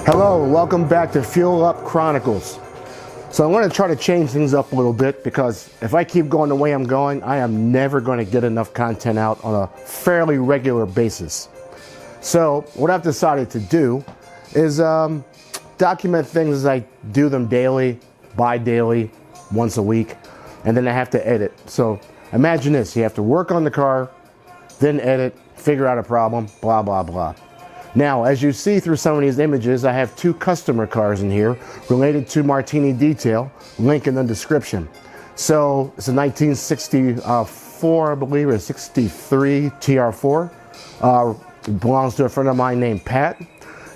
Hello, welcome back to Fuel Up Chronicles. So I'm going to try to change things up a little bit because if I keep going the way I'm going, I am never going to get enough content out on a fairly regular basis. So what I've decided to do is document things as I do them daily, bi-daily, once a week, and then I have to edit. So imagine this, you have to work on the car, then edit, figure out a problem, blah, blah, blah. Now, as you see through some of these images, I have two customer cars in here related to Martini Detail, link in the description. So it's a 1964, I believe, or 63 TR4. It belongs to a friend of mine named Pat.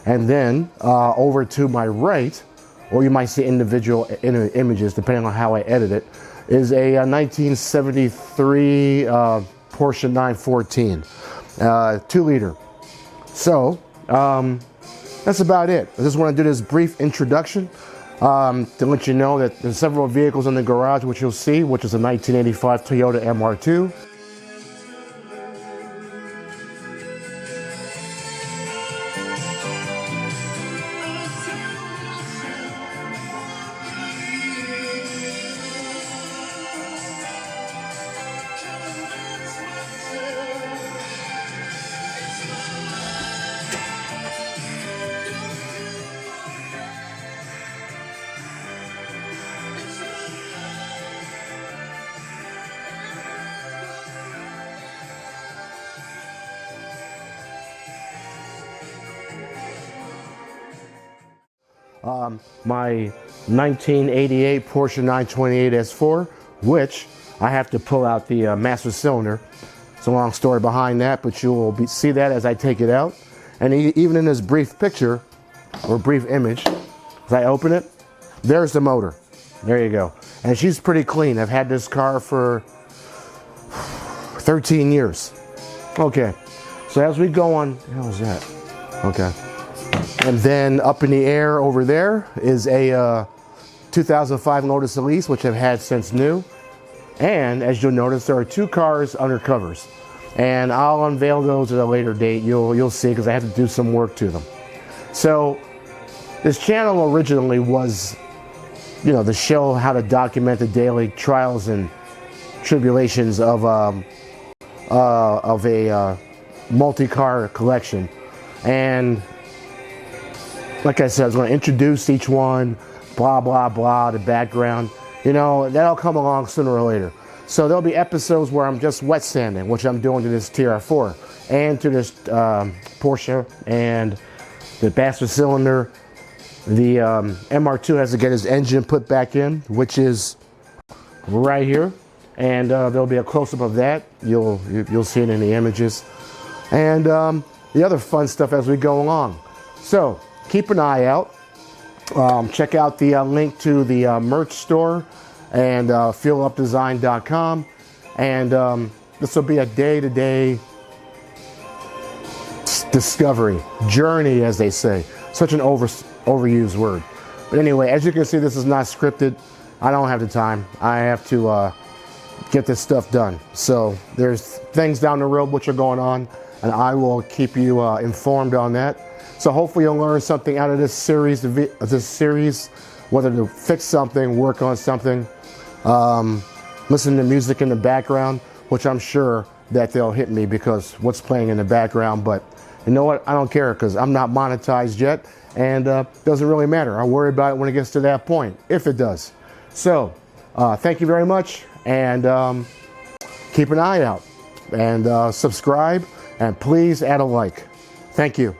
And then over to my right, or you might see individual images depending on how I edit it, is a 1973 Porsche 914, 2-liter. So that's about it. I just want to do this brief introduction to let you know that there's several vehicles in the garage which you'll see, which is a 1985 Toyota MR2. My 1988 Porsche 928 S4, which I have to pull out the master cylinder. It's a long story behind that, but you will see that as I take it out. And even in this brief picture, or brief image, as I open it, there's the motor. There you go. And she's pretty clean. I've had this car for 13 years. Okay, so as we go on, how was that? Okay. And then up in the air over there is a 2005 Lotus Elise, which I've had since new. And as you'll notice, there are two cars under covers. And I'll unveil those at a later date. You'll see, because I have to do some work to them. So this channel originally was, to show how to document the daily trials and tribulations of a multi-car collection. And like I said, I was going to introduce each one, blah, blah, blah, the background. That'll come along sooner or later. So there'll be episodes where I'm just wet sanding, which I'm doing to this TR4 and to this Porsche and the master cylinder. The MR2 has to get his engine put back in, which is right here. And there'll be a close-up of that. You'll see it in the images. And the other fun stuff as we go along. So keep an eye out. Check out the link to the merch store and fuelupdesign.com. And this will be a day-to-day discovery, journey, as they say. Such an overused word. But anyway, as you can see, this is not scripted. I don't have the time. I have to get this stuff done. So there's things down the road which are going on, and I will keep you informed on that. So hopefully you'll learn something out of this series, whether to fix something, work on something, listen to music in the background, which I'm sure that they'll hit me because what's playing in the background. But you know what? I don't care because I'm not monetized yet, and doesn't really matter. I'll worry about it when it gets to that point, if it does. So thank you very much, and keep an eye out, and subscribe, and please add a like. Thank you.